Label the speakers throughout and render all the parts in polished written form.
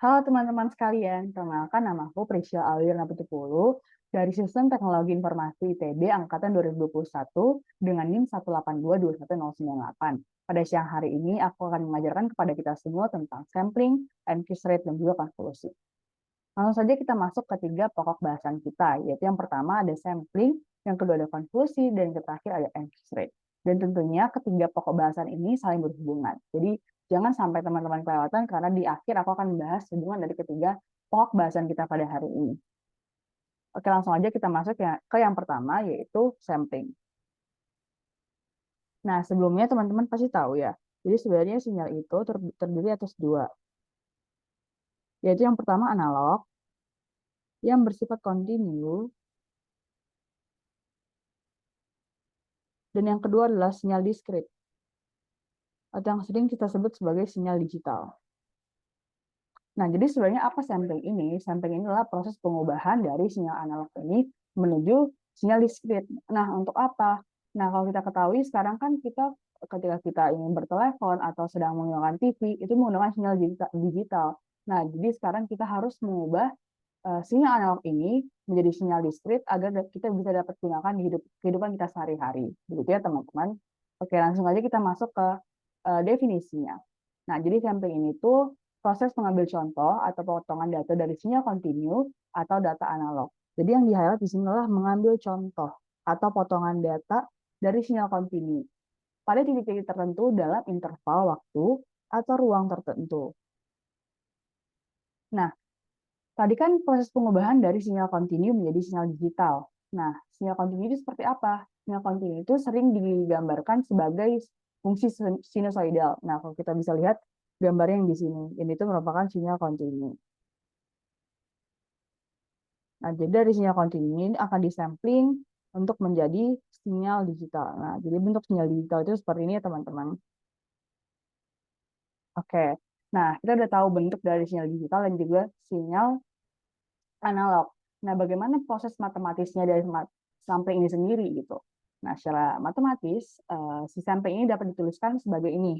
Speaker 1: Halo teman-teman sekalian, perkenalkan nama aku Prisya Alwirna Putupulu dari Sistem Teknologi Informasi ITB Angkatan 2021 dengan NIM 1822198. Pada siang hari ini, aku akan mengajarkan kepada kita semua tentang sampling, increase rate, dan juga konvolusi. Langsung saja kita masuk ke tiga pokok bahasan kita, yaitu yang pertama ada sampling, yang kedua ada konvolusi, dan yang terakhir ada increase rate. Dan tentunya ketiga pokok bahasan ini saling berhubungan. Jadi jangan sampai teman-teman kelewatan karena di akhir aku akan membahas hubungan dari ketiga pokok bahasan kita pada hari ini. Oke, langsung aja kita masuk ya ke yang pertama, yaitu sampling. Nah, sebelumnya teman-teman pasti tahu ya, jadi sebenarnya sinyal itu terdiri atas dua, yaitu yang pertama analog, yang bersifat kontinu, dan yang kedua adalah sinyal diskrit, atau yang sering kita sebut sebagai sinyal digital. Nah, jadi sebenarnya apa sampling ini? Sampling ini adalah proses pengubahan dari sinyal analog ini menuju sinyal diskrit. Nah, untuk apa? Nah, kalau kita ketahui sekarang kan kita ketika kita ingin bertelepon atau sedang menggunakan TV, itu menggunakan sinyal digital. Nah, jadi sekarang kita harus mengubah sinyal analog ini menjadi sinyal diskrit agar kita bisa dapat gunakan di kehidupan kita sehari-hari. Begitu ya, teman-teman. Oke, langsung aja kita masuk ke definisinya. Nah, jadi sampling ini tuh proses mengambil contoh atau potongan data dari sinyal kontinu atau data analog. Jadi yang di-highlight di sini adalah mengambil contoh atau potongan data dari sinyal kontinu pada titik-titik tertentu dalam interval waktu atau ruang tertentu. Nah, tadi kan proses pengubahan dari sinyal kontinu menjadi sinyal digital. Nah, sinyal kontinu itu seperti apa? Sinyal kontinu itu sering digambarkan sebagai fungsi sinusoidal. Nah, kalau kita bisa lihat gambar yang di sini, ini itu merupakan sinyal kontinu. Nah, jadi dari sinyal kontinu ini akan disampling untuk menjadi sinyal digital. Nah, jadi bentuk sinyal digital itu seperti ini ya, teman-teman. Oke. Nah, kita udah tahu bentuk dari sinyal digital dan juga sinyal analog. Nah, bagaimana proses matematisnya dari sampling ini sendiri gitu. Nah, secara matematis, si sampling ini dapat dituliskan sebagai ini.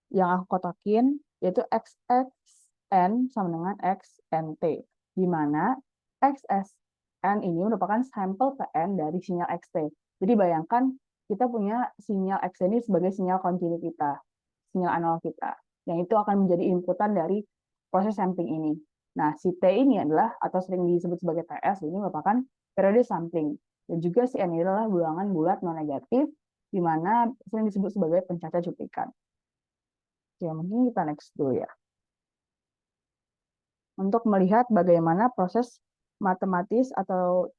Speaker 1: Yang aku kotakin yaitu XXN sama dengan XNT, di mana XSN ini merupakan sampel PN dari sinyal XT. Jadi bayangkan kita punya sinyal XT ini sebagai sinyal kontinu kita, sinyal analog kita, yang itu akan menjadi inputan dari proses sampling ini. Nah, si T ini adalah, atau sering disebut sebagai TS, ini merupakan periode sampling. Dan juga si N ini adalah bilangan bulat non-negatif, di mana sering disebut sebagai pencacat cuplikan. Ya, mungkin kita next dulu ya. Untuk melihat bagaimana proses matematis atau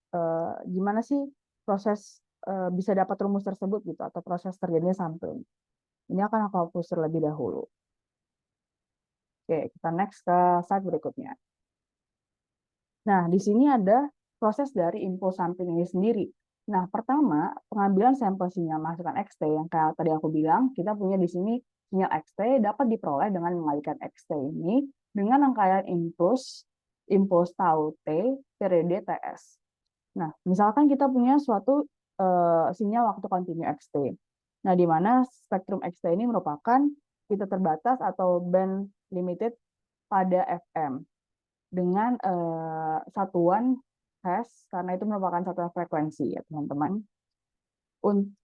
Speaker 1: gimana sih proses bisa dapat rumus tersebut gitu, atau proses terjadinya sampling. Ini akan aku hapus terlebih dahulu. Oke, kita next ke slide berikutnya. Nah, di sini ada proses dari impuls sampling ini sendiri. Nah, pertama, pengambilan sampel sinyal masukan XT yang kayak tadi aku bilang, kita punya di sini sinyal XT dapat diperoleh dengan mengalihkan XT ini dengan rangkaian impuls tau T periode TS. Nah, misalkan kita punya suatu sinyal waktu kontinu XT. Nah, di mana spektrum XT ini merupakan fitur terbatas atau band limited pada FM dengan satuan Hz karena itu merupakan satuan frekuensi ya teman-teman.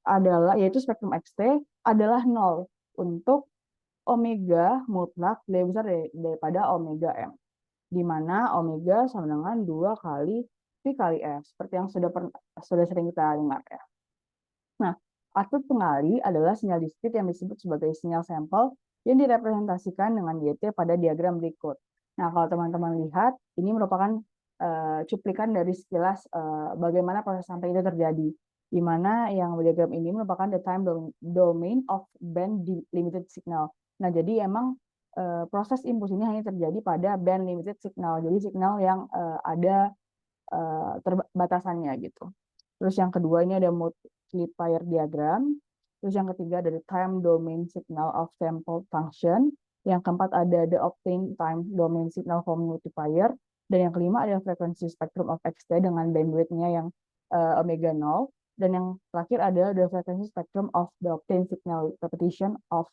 Speaker 1: Adalah yaitu spektrum XT adalah 0 untuk omega mutlak lebih besar daripada omega M, di mana omega sama dengan 2 kali V kali F seperti yang sudah sering kita dengar ya. Nah, output pengali adalah sinyal diskrit yang disebut sebagai sinyal sampel yang direpresentasikan dengan YT pada diagram berikut. Nah, kalau teman-teman lihat, ini merupakan cuplikan dari sekilas bagaimana proses sampling itu terjadi. Di mana yang diagram ini merupakan the time domain of band limited signal. Nah, jadi emang proses impuls ini hanya terjadi pada band limited signal. Jadi signal yang ada batasannya gitu. Terus yang kedua ini ada multiplier diagram. Terus yang ketiga ada time domain signal of sample function. Yang keempat ada the obtained time domain signal from multiplier. Dan yang kelima ada frekuensi spectrum of XT dengan bandwidth-nya yang omega 0. Dan yang terakhir ada the frequency spectrum of the obtained signal repetition of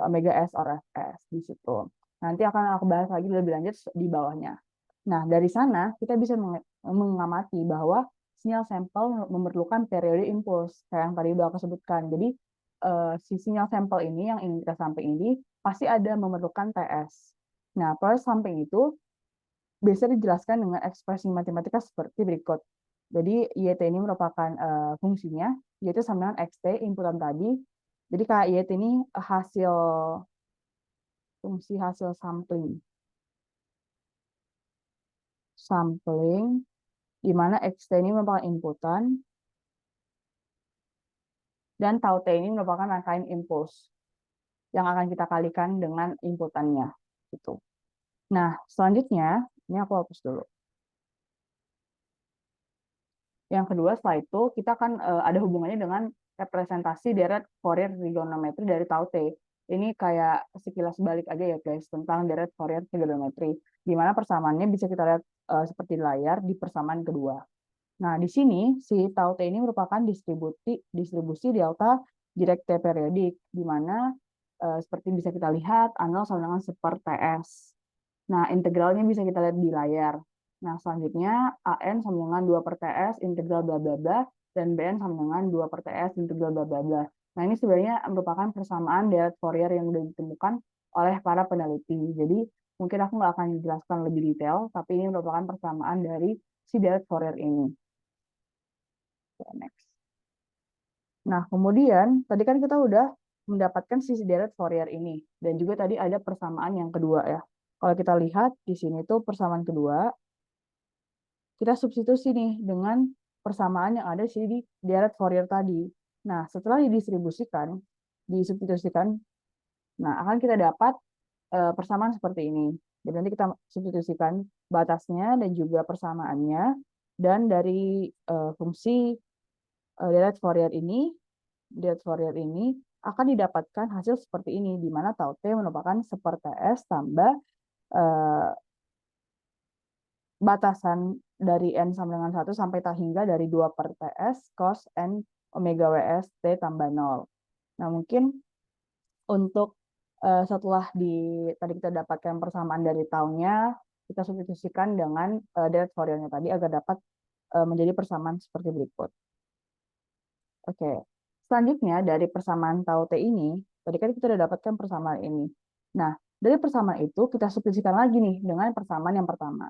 Speaker 1: omega S or Fs di situ. Nanti akan aku bahas lagi lebih lanjut di bawahnya. Nah, dari sana kita bisa mengamati bahwa sinyal sampel memerlukan periode impuls, kayak yang tadi udah aku sebutkan. Jadi, si sinyal sampel ini yang ingin kita sampaikan ini pasti ada memerlukan TS. Nah, proses sampling itu bisa dijelaskan dengan ekspresi matematika seperti berikut. Jadi, YT ini merupakan fungsinya, yaitu sama dengan XT, inputan tadi. Jadi, kayak YT ini fungsi hasil sampling. Sampling, di mana XT ini merupakan inputan, dan tau T ini merupakan rangkaian impuls yang akan kita kalikan dengan inputannya. Gitu. Nah, selanjutnya, ini aku hapus dulu. Yang kedua, setelah itu, kita akan ada hubungannya dengan representasi deret Fourier trigonometri dari tau T. Ini kayak sekilas balik aja ya guys, tentang deret Fourier trigonometri. Di mana persamaannya bisa kita lihat seperti di layar di persamaan kedua. Nah, di sini si tau T ini merupakan distribusi delta Dirac periodik, di mana seperti bisa kita lihat, A0 sama dengan 1/TS. Nah, integralnya bisa kita lihat di layar. Nah, selanjutnya AN sama dengan 2/TS integral bla bla bla, dan BN sama dengan 2/TS integral bla bla bla. Nah, ini sebenarnya merupakan persamaan deret Fourier yang sudah ditemukan oleh para peneliti. Jadi, mungkin aku nggak akan jelaskan lebih detail, tapi ini merupakan persamaan dari si deret Fourier ini. Okay, next. Nah, kemudian tadi kan kita udah mendapatkan sisi deret Fourier ini, dan juga tadi ada persamaan yang kedua ya. Kalau kita lihat di sini tuh persamaan kedua, kita substitusi nih dengan persamaan yang ada di deret Fourier tadi. Nah, setelah disubstitusikan, nah akan kita dapat persamaan seperti ini. Jadi nanti kita substitusikan batasnya dan juga persamaannya, dan dari fungsi deret Fourier ini akan didapatkan hasil seperti ini, di mana tau T merupakan 1/TS tambah batasan dari N sama dengan 1 sampai hingga dari 2/TS cos N omega WS T tambah 0. Nah, mungkin untuk setelah tadi kita dapatkan persamaan dari taunya, kita substitusikan dengan deret Fouriernya tadi agar dapat menjadi persamaan seperti berikut. Oke. Selanjutnya, dari persamaan tau T ini, tadi kan kita sudah dapatkan persamaan ini. Nah, dari persamaan itu kita substitusikan lagi nih dengan persamaan yang pertama,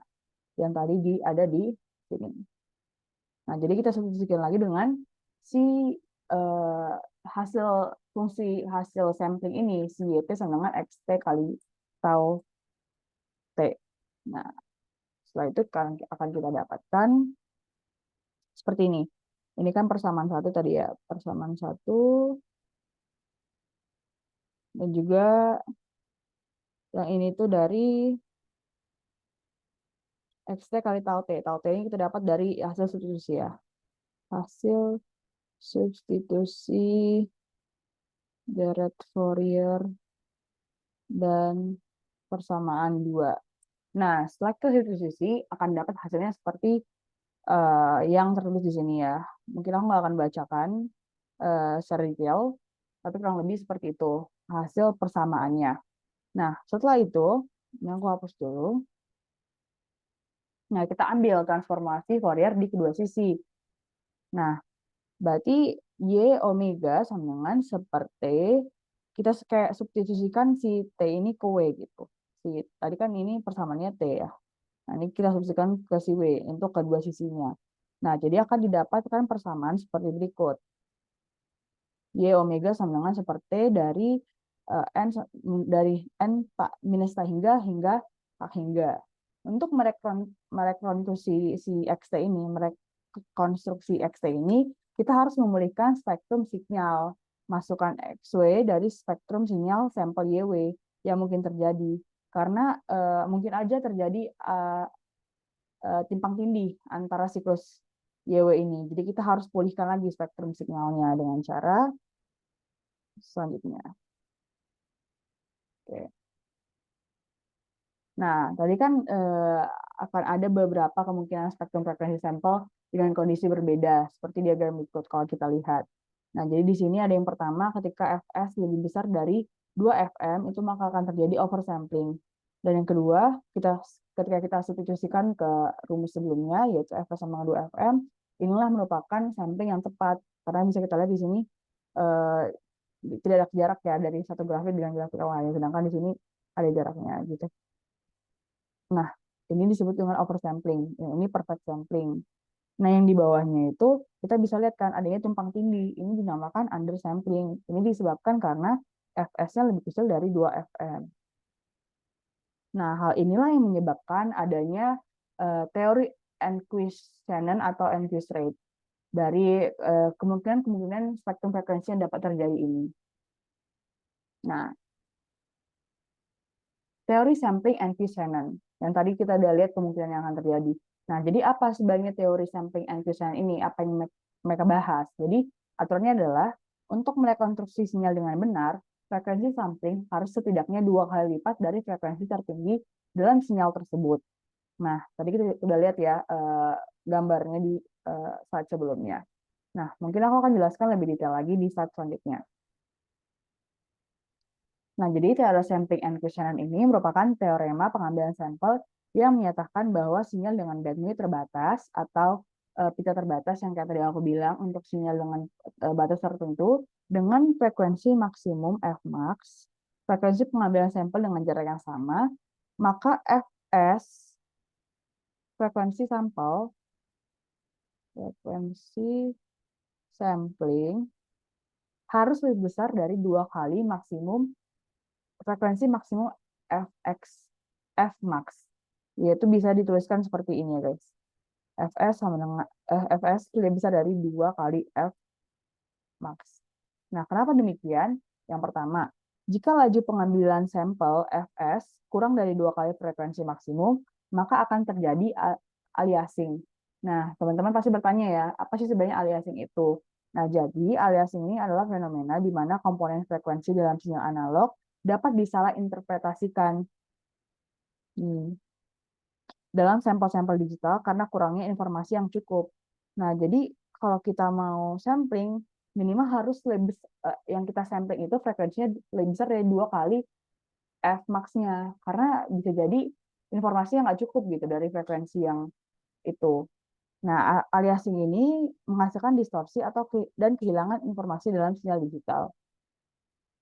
Speaker 1: yang tadi ada di sini. Nah, jadi kita substitusikan lagi dengan si fungsi hasil sampling ini, si YT sama dengan XT kali tau T. Nah, setelah itu akan kita dapatkan seperti ini. Ini kan persamaan satu tadi ya, persamaan satu, dan juga yang ini tuh dari XT kali tau T. Tau T ini kita dapat dari hasil substitusi ya. Hasil substitusi deret Fourier dan persamaan 2. Nah, setelah kita substitusi akan dapat hasilnya seperti yang tertulis di sini ya. Mungkin aku nggak akan bacakan secara detail, tapi kurang lebih seperti itu hasil persamaannya. Nah, setelah itu, ini aku hapus dulu. Nah, kita ambil transformasi Fourier di kedua sisi. Nah, berarti Y omega sama dengan seperti kita kayak substitusikan si T ini ke W gitu. Tadi kan ini persamaannya T ya. Nah, ini kita substitusikan ke si W untuk kedua sisinya. Nah, jadi akan didapatkan persamaan seperti berikut. Y omega sama dengan seperti dari N minus T hingga tak hingga. Untuk merekonstruksi si XT ini, merekonstruksi XT ini, kita harus memulihkan spektrum sinyal, masukkan XW dari spektrum sinyal sampel YW yang mungkin terjadi. Karena mungkin aja terjadi timpang tindih antara siklus YW ini. Jadi kita harus pulihkan lagi spektrum sinyalnya dengan cara selanjutnya. Oke. Nah, tadi kan akan ada beberapa kemungkinan spektrum frekuensi sampel dengan kondisi berbeda, seperti diagram berikut kalau kita lihat. Nah, jadi di sini ada yang pertama, ketika Fs lebih besar dari 2 FM, itu maka akan terjadi oversampling. Dan yang kedua, ketika kita substitusikan ke rumus sebelumnya, yaitu Fs sama 2Fm, inilah merupakan sampling yang tepat. Karena bisa kita lihat di sini eh, tidak ada jarak ya dari satu grafik dengan grafik yang lain, sedangkan di sini ada jaraknya gitu. Nah, ini disebut dengan oversampling. Yang ini perfect sampling. Nah, yang di bawahnya itu kita bisa lihat kan adanya tumpang tindih. Ini dinamakan undersampling. Ini disebabkan karena Fs-nya lebih kecil dari 2Fm. Nah, hal inilah yang menyebabkan adanya teori Nyquist-Shannon atau Nyquist rate dari kemungkinan-kemungkinan spektrum frekuensi yang dapat terjadi ini. Nah, teori sampling Nyquist-Shannon yang tadi kita udah lihat kemungkinan yang akan terjadi. Nah, jadi apa sebenarnya teori sampling Nyquist-Shannon ini? Apa yang mereka bahas? Jadi, aturannya adalah untuk merekonstruksi sinyal dengan benar, frekuensi sampling harus setidaknya 2 kali lipat dari frekuensi tertinggi dalam sinyal tersebut. Nah, tadi kita udah lihat ya gambarnya di slide sebelumnya. Nah, mungkin aku akan jelaskan lebih detail lagi di slide selanjutnya. Nah, jadi teori sampling Nyquist-Shannon ini merupakan teorema pengambilan sampel yang menyatakan bahwa sinyal dengan bandwidth terbatas atau pita terbatas yang kayak tadi aku bilang untuk sinyal dengan batas tertentu dengan frekuensi maksimum Fmax, frekuensi pengambilan sampel dengan jarak yang sama, maka Fs frekuensi sampling harus lebih besar dari 2 kali frekuensi maksimum Fx Fmax, yaitu bisa dituliskan seperti ini ya guys. Fs lebih besar dari 2 kali Fmax. Nah, kenapa demikian? Yang pertama, jika laju pengambilan sampel Fs kurang dari 2 kali frekuensi maksimum, maka akan terjadi aliasing. Nah, teman-teman pasti bertanya ya, apa sih sebenarnya aliasing itu? Nah, jadi aliasing ini adalah fenomena di mana komponen frekuensi dalam sinyal analog dapat disalah interpretasikan dalam sampel-sampel digital karena kurangnya informasi yang cukup. Nah, jadi kalau kita mau sampling, minimal harus yang kita sampling itu frekuensinya lebih besar dari 2 kali Fmax-nya. Karena bisa jadi informasi yang nggak cukup gitu dari frekuensi yang itu. Nah, aliasing ini menghasilkan distorsi dan kehilangan informasi dalam sinyal digital.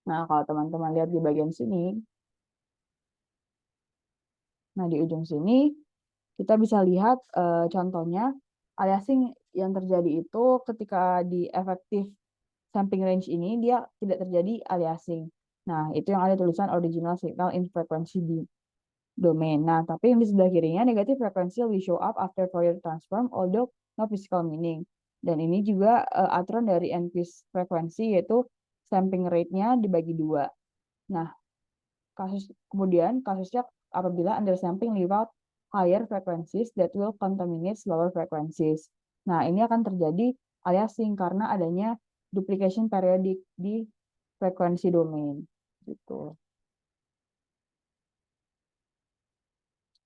Speaker 1: Nah, kalau teman-teman lihat di bagian sini, nah di ujung sini kita bisa lihat contohnya aliasing yang terjadi itu ketika di efektif sampling range ini dia tidak terjadi aliasing. Nah, itu yang ada tulisan original signal in frequency di domain. Nah, tapi yang di sebelah kirinya negative frequency will show up after Fourier transform although no physical meaning. Dan ini juga aturan dari Nyquist frekuensi yaitu sampling rate-nya dibagi 2. Nah, kemudian kasusnya apabila undersampling without higher frequencies that will contaminate lower frequencies. Nah, ini akan terjadi aliasing karena adanya duplication periodik di frekuensi domain gitu.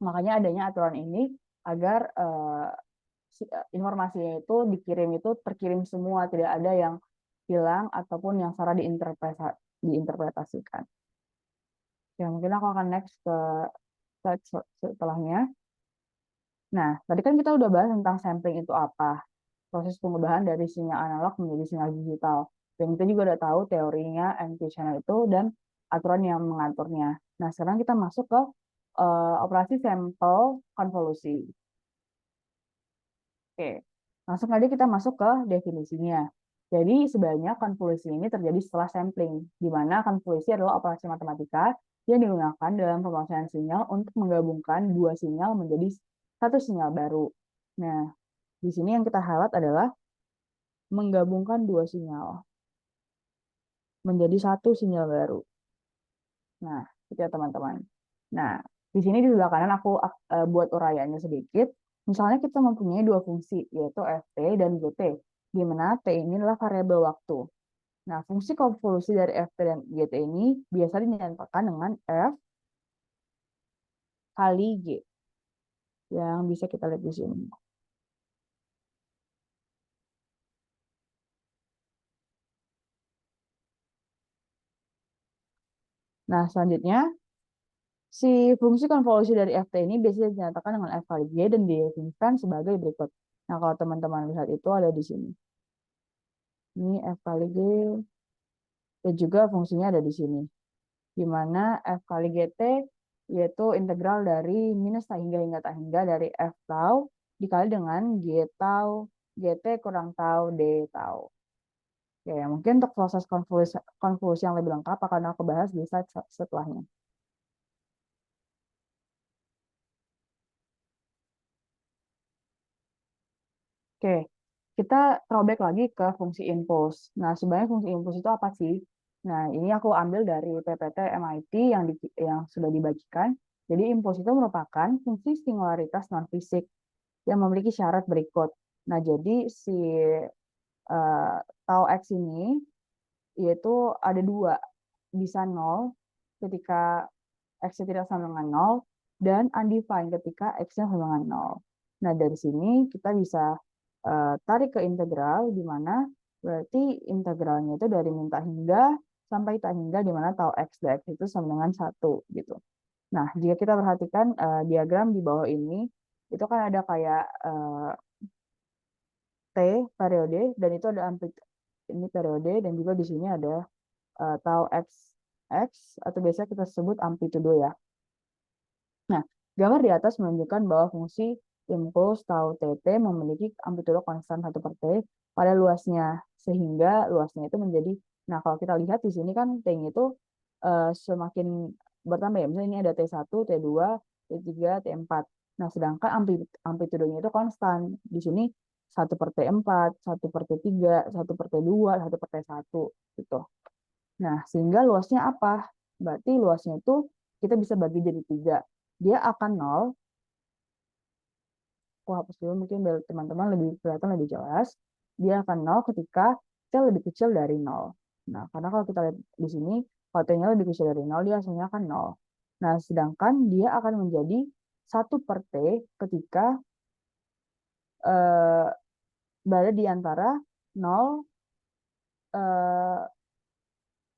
Speaker 1: Makanya adanya aturan ini agar informasinya itu terkirim semua, tidak ada yang hilang ataupun yang salah diinterpretasikan. Ya, mungkin aku akan next ke slide setelahnya. Nah, tadi kan kita udah bahas tentang sampling itu apa, proses pengubahan dari sinyal analog menjadi sinyal digital. Dan kita juga udah tahu teorinya Nyquist-Shannon itu dan aturan yang mengaturnya. Nah, sekarang kita masuk ke operasi sampel konvolusi. Oke, langsung aja kita masuk ke definisinya. Jadi sebenarnya konvolusi ini terjadi setelah sampling, di mana konvolusi adalah operasi matematika yang digunakan dalam pemakaian sinyal untuk menggabungkan 2 sinyal menjadi satu sinyal baru. Nah, di sini yang kita highlight adalah menggabungkan 2 sinyal menjadi satu sinyal baru. Nah, itu ya teman-teman. Nah, di sini di sebelah kanan aku buat uraiannya sedikit. Misalnya kita mempunyai 2 fungsi, yaitu ft dan gt, di mana t ini adalah variabel waktu. Nah, fungsi konvolusi dari ft dan gt ini biasa dinyatakan dengan f kali g, yang bisa kita lihat di sini. Nah, selanjutnya Si fungsi konvolusi dari FT ini biasanya dinyatakan dengan F kali G dan didefinisikan sebagai berikut. Nah, kalau teman-teman lihat itu ada di sini. Ini F kali G, dan juga fungsinya ada di sini. Di mana F kali GT yaitu integral dari minus tak hingga tak hingga dari F tau dikali dengan G tau, GT kurang tau, D tau. Ya, mungkin untuk proses konvolusi yang lebih lengkap akan aku bahas di slide setelahnya. Oke, kita throwback lagi ke fungsi impuls. Nah, sebenarnya fungsi impuls itu apa sih? Nah, ini aku ambil dari PPT MIT yang sudah dibagikan. Jadi, impuls itu merupakan fungsi singularitas non-fisik yang memiliki syarat berikut. Nah, jadi si tau X ini yaitu ada dua, bisa 0 ketika X tidak sama dengan 0 dan undefined ketika X-nya sama dengan 0. Nah, dari sini kita bisa tarik ke integral di mana berarti integralnya itu dari min tak hingga sampai tak hingga di mana tau X dx itu sama dengan 1 gitu. Nah, jika kita perhatikan diagram di bawah ini, itu kan ada kayak T periode dan itu ada amplitude ini periode dan juga di sini ada tau X atau biasa kita sebut amplitudo ya. Nah, gambar di atas menunjukkan bahwa fungsi impuls tau TT memiliki amplitudo konstan 1 per T pada luasnya, sehingga luasnya itu menjadi, nah kalau kita lihat di sini kan T-nya itu semakin bertambah ya, misalnya ini ada T1, T2, T3, T4. Nah, sedangkan amplitudonya itu konstan. Di sini 1 per T4, 1 per T3, 1 per T2, 1 per T1, gitu. Nah, sehingga luasnya apa? Berarti luasnya itu kita bisa bagi jadi 3. Dia akan 0. Aku hapus dulu mungkin biar teman-teman lebih kelihatan lebih jelas. Dia akan 0 ketika T lebih kecil dari 0. Nah, karena kalau kita lihat di sini, kalau T-nya lebih kecil dari 0, dia hasilnya akan 0. Nah, sedangkan dia akan menjadi 1 per T ketika berada di antara 0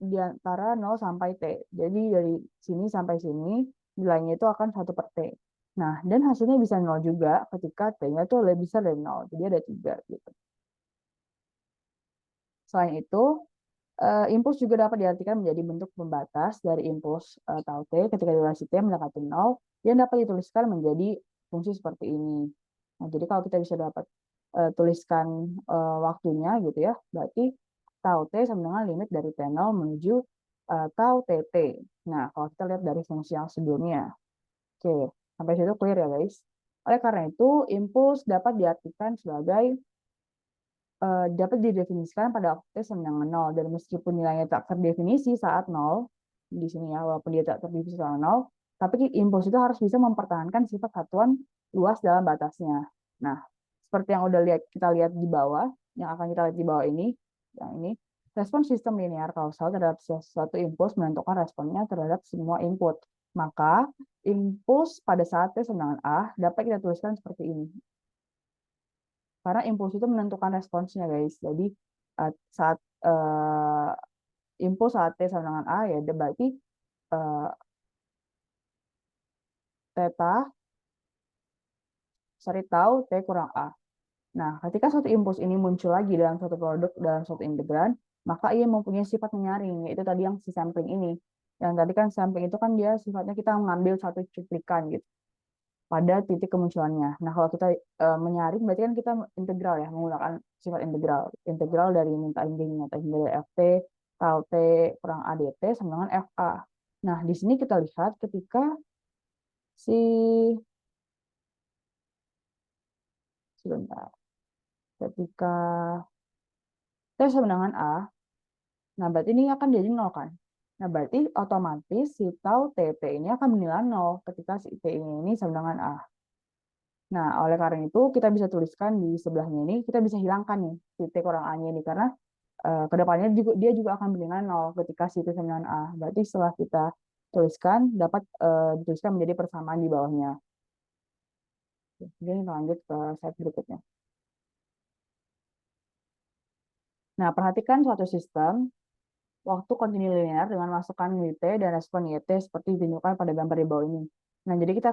Speaker 1: di antara 0 sampai T. Jadi dari sini sampai sini nilainya itu akan 1 per T. Nah, dan hasilnya bisa 0 juga ketika T-nya itu lebih besar dari 0. Jadi ada 3 gitu. Selain itu, impuls juga dapat diartikan menjadi bentuk pembatas dari impuls tau T ketika durasi T mendekati 0 yang dapat dituliskan menjadi fungsi seperti ini. Nah, jadi kalau kita bisa dapat tuliskan waktunya gitu ya, berarti tau T sama dengan limit dari T0 menuju tau TT. Nah, kalau kita lihat dari fungsi yang sebelumnya. Oke, sampai situ clear ya guys. Oleh karena itu, impuls dapat diartikan sebagai dapat didefinisikan pada waktu T sama dengan 0. Dan meskipun nilainya tak terdefinisi saat 0, di sini ya, walaupun dia tak terdefinisi saat 0, tapi impuls itu harus bisa mempertahankan sifat satuan luas dalam batasnya. Nah, seperti yang udah kita lihat di bawah, yang akan kita lihat di bawah ini, yang ini, respon sistem linear kausal terhadap suatu impuls menentukan responnya terhadap semua input. Maka, impuls pada saat T sama dengan A dapat kita tuliskan seperti ini. Karena impuls itu menentukan responsnya, guys. Jadi, saat impuls saat T sama dengan A, ya berarti theta, cari tahu T kurang A. Nah, ketika suatu impuls ini muncul lagi dalam suatu produk, dalam suatu integran, maka ia mempunyai sifat menyaring, yaitu tadi yang si sampling ini. Yang tadi kan sampling itu kan dia sifatnya kita mengambil satu cuplikan gitu pada titik kemunculannya. Nah, kalau kita menyaring berarti kan kita integral ya, menggunakan sifat integral. Integral dari minta hingga nyata hingga dari FT, tau T kurang ADT sama dengan FA. Nah, di sini kita lihat ketika si sebentar. Ketika T sama dengan A, nah berarti ini akan jadi 0 kan? Nah, berarti otomatis si tau TT ini akan menilai 0 ketika si T ini sama dengan A. Nah, oleh karena itu kita bisa tuliskan di sebelahnya ini, kita bisa hilangkan nih si T kurang A-nya ini, karena kedepannya dia juga akan bernilai 0 ketika si T sama dengan A. Berarti setelah kita tuliskan, dapat dituliskan menjadi persamaan di bawahnya. Jadi kita lanjut ke slide berikutnya. Nah, perhatikan suatu sistem waktu kontinu linear dengan masukan YT dan respon YT seperti ditunjukkan pada gambar di bawah ini. Nah, jadi kita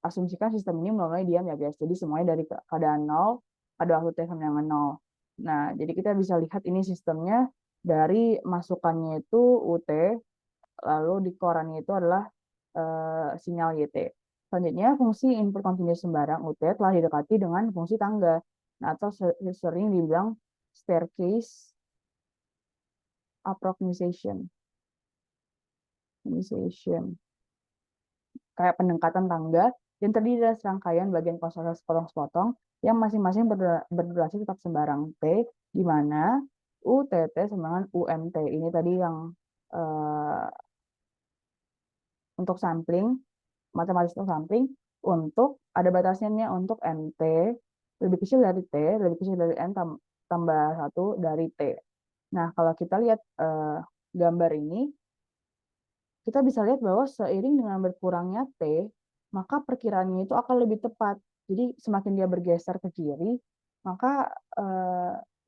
Speaker 1: asumsikan sistem ini mulai diam ya guys. Jadi semuanya dari keadaan 0 pada waktu T sama dengan 0. Nah, jadi kita bisa lihat ini sistemnya dari masukannya itu UT, lalu di korannya itu adalah sinyal YT. Selanjutnya, fungsi input continuous sembarang UT telah didekati dengan fungsi tangga. Nah, atau sering dibilang staircase approximation. Kayak pendekatan tangga yang terdiri dari serangkaian bagian konstelasi sepotong-sepotong yang masing-masing berdurasi tetap sembarang T, di mana UTT sama dengan UMT. Ini tadi yang untuk sampling, matematis untuk sampling, untuk ada batasnya untuk MT lebih kecil dari T, lebih kecil dari N tambah 1 dari T. Nah, kalau kita lihat gambar ini, kita bisa lihat bahwa seiring dengan berkurangnya T, maka perkiraannya itu akan lebih tepat. Jadi semakin dia bergeser ke kiri, maka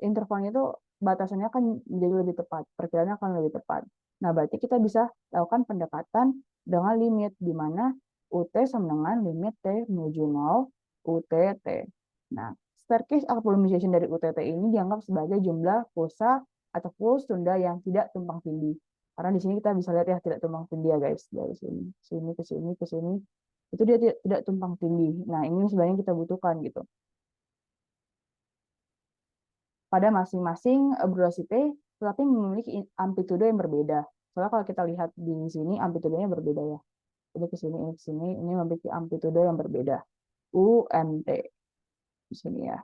Speaker 1: intervalnya itu batasannya akan menjadi lebih tepat, perkiraannya akan lebih tepat. Nah, berarti kita bisa lakukan pendekatan dengan limit, di mana UT sama dengan limit T menuju 0, UTT. Nah, staircase optimization dari UTT ini dianggap sebagai jumlah pulsa atau puls tunda yang tidak tumpang tindih. Karena di sini kita bisa lihat ya tidak tumpang tindih ya guys, dari sini sini ke sini ke sini itu dia tidak tumpang tindih. Nah, ini sebenarnya kita butuhkan gitu pada masing-masing durasi T, tetapi memiliki amplitude yang berbeda. Soalnya kalau kita lihat di sini amplitudenya berbeda ya. Ini ke sini, ini ke sini, ini memiliki amplitude yang berbeda. UMT di sini ya.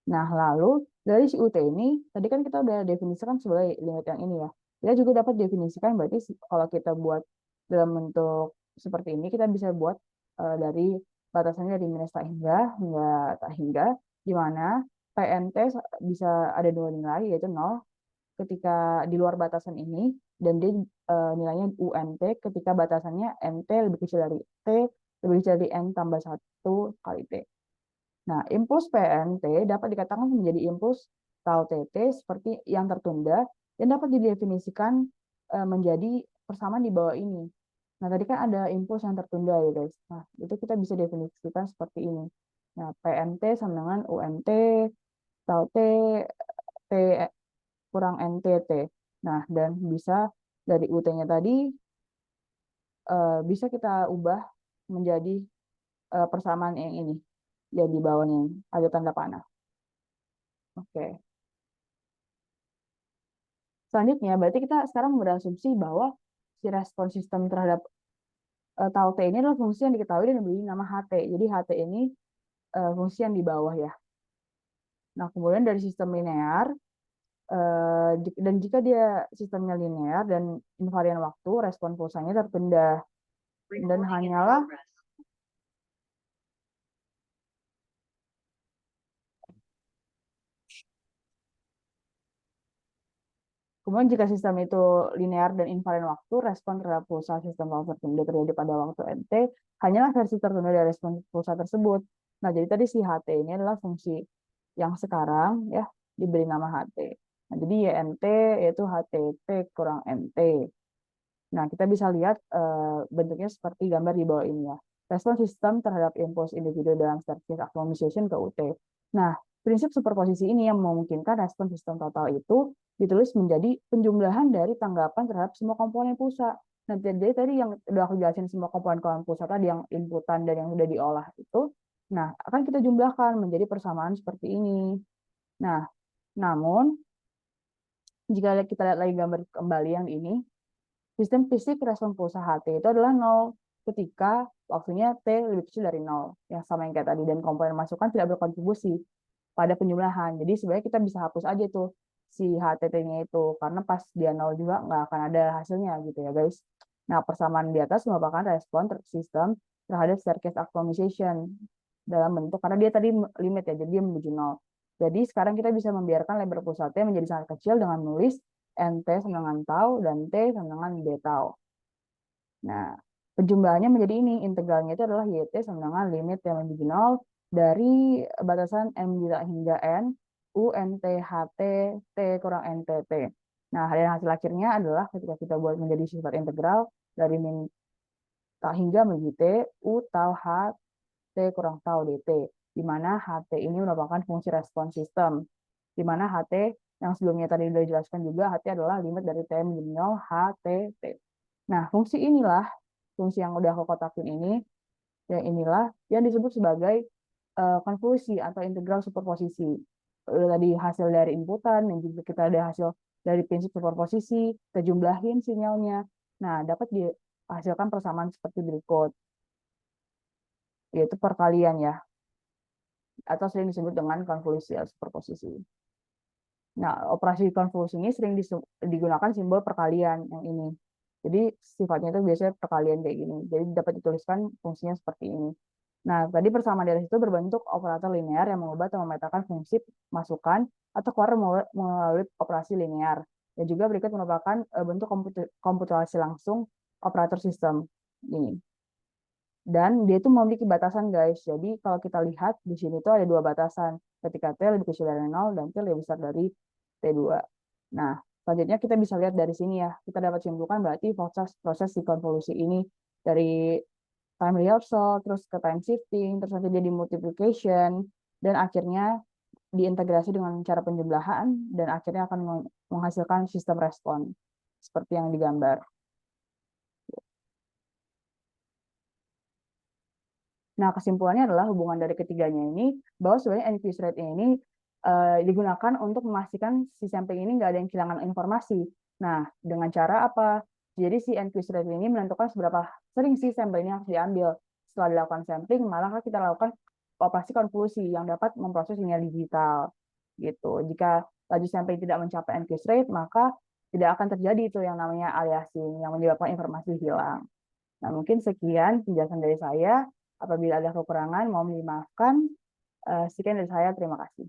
Speaker 1: Nah, lalu dari si UT ini, tadi kan kita udah definisikan sebagai limit yang ini ya. Kita juga dapat definisikan, berarti kalau kita buat dalam bentuk seperti ini, kita bisa buat dari batasannya dari minus tak hingga tak hingga, di mana PNT bisa ada dua nilai, yaitu 0 ketika di luar batasan ini, dan dia nilainya UMT ketika batasannya MT lebih kecil dari T, lebih kecil dari N tambah 1 kali T. Nah, impuls PNT dapat dikatakan menjadi impuls tau TT seperti yang tertunda dan dapat didefinisikan menjadi persamaan di bawah ini. Nah, tadi kan ada impuls yang tertunda ya guys. Nah, itu kita bisa definisikan seperti ini. Nah, PNT sama dengan UMT, tau T, T kurang NTT. Nah, dan bisa dari UT-nya tadi bisa kita ubah menjadi persamaan yang ini. Ya, di bawahnya ada tanda panah. Oke. Selanjutnya, berarti kita sekarang berasumsi bahwa si respon sistem terhadap tau T ini adalah fungsi yang diketahui dan diberi nama HT. Jadi HT ini fungsi yang di bawah ya. Nah, kemudian dari sistem linear, dan jika dia sistemnya linear dan invarian waktu, respon pulsanya tertunda. Dan hanyalah kemudian jika sistem itu linear dan invarian waktu, respon terhadap pulsa sistem tertunda terjadi pada waktu NT, hanyalah versi tertunda dari respon pulsa tersebut. Nah, jadi tadi si HT ini adalah fungsi yang sekarang ya diberi nama HT. Nah, jadi YNT yaitu HTT kurang MT. Nah, kita bisa lihat bentuknya seperti gambar di bawah ini ya. Respon sistem terhadap impuls individu dalam staircase optimization ke UT. Nah, prinsip superposisi ini yang memungkinkan respon sistem total itu ditulis menjadi penjumlahan dari tanggapan terhadap semua komponen pulsa. Nah, jadi tadi yang udah aku jelasin semua komponen-komponen pulsa tadi yang inputan dan yang sudah diolah itu, nah akan kita jumlahkan menjadi persamaan seperti ini. Nah, namun jika kita lihat lagi gambar kembali yang ini, sistem fisik respon pulsa HT itu adalah 0 ketika waktunya T lebih kecil dari 0, yang sama yang kayak tadi, dan komponen masukan tidak berkontribusi pada penjumlahan. Jadi sebenarnya kita bisa hapus aja tuh si HTT-nya itu, karena pas dia 0 juga nggak akan ada hasilnya gitu ya guys. Nah, persamaan di atas merupakan respon sistem terhadap staircase optimization dalam bentuk, karena dia tadi limit ya, jadi dia menuju 0. Jadi sekarang kita bisa membiarkan lebar pulsa T menjadi sangat kecil dengan menulis NT sama dengan tau dan T sama dengan D tau. Nah, penjumlahannya menjadi ini, integralnya itu adalah YT sama dengan limit yang menuju 0 dari batasan M hingga N, U, NT, HT, T kurang NTT. Nah, dan hasil akhirnya adalah ketika kita buat menjadi sifat integral dari min hingga menuju T, U tau H, T kurang tau DT, di mana HT ini merupakan fungsi respon sistem, di mana HT yang sebelumnya tadi sudah dijelaskan juga, HT adalah limit dari T menjadi 0, H, T, T. Nah, fungsi inilah, fungsi yang udah aku kotakin ini, yang inilah yang disebut sebagai konvolusi atau integral superposisi. Tadi hasil dari inputan, dan juga kita ada hasil dari prinsip superposisi, kita jumlahin sinyalnya. Nah, dapat dihasilkan persamaan seperti berikut, yaitu perkalian ya, atau sering disebut dengan konvolusi atau superposisi. Nah, operasi konvolusi ini sering digunakan simbol perkalian yang ini. Jadi sifatnya itu biasanya perkalian kayak gini. Jadi dapat dituliskan fungsinya seperti ini. Nah, tadi persamaan dari situ berbentuk operator linear yang mengubah atau memetakan fungsi masukan atau keluar melalui operasi linear. Dan juga berikut merupakan bentuk komputasi langsung operator sistem ini. Dan dia itu memiliki batasan, guys. Jadi kalau kita lihat di sini tuh ada dua batasan. Ketika T lebih kecil dari 0 dan T lebih besar dari T2. Nah, selanjutnya kita bisa lihat dari sini ya. Kita dapat simpulkan berarti proses si konvolusi ini dari time reversal, terus ke time shifting, terus nanti jadi multiplication, dan akhirnya diintegrasi dengan cara penjumlahan, dan akhirnya akan menghasilkan sistem respon, seperti yang digambar. Nah, kesimpulannya adalah hubungan dari ketiganya ini, bahwa sebenarnya NQS rate ini digunakan untuk memastikan si sampling ini nggak ada yang kehilangan informasi. Nah, dengan cara apa? Jadi si NQS rate ini menentukan seberapa sering si sampling ini harus diambil. Setelah dilakukan sampling, malah kita lakukan operasi konvolusi yang dapat memproses sinyal digital. Gitu. Jika laju sampling tidak mencapai NQS rate, maka tidak akan terjadi itu yang namanya aliasing, yang menyebabkan informasi hilang. Nah, mungkin sekian penjelasan dari saya. Apabila ada kekurangan, mohon dimaafkan. Sekian dari saya. Terima kasih.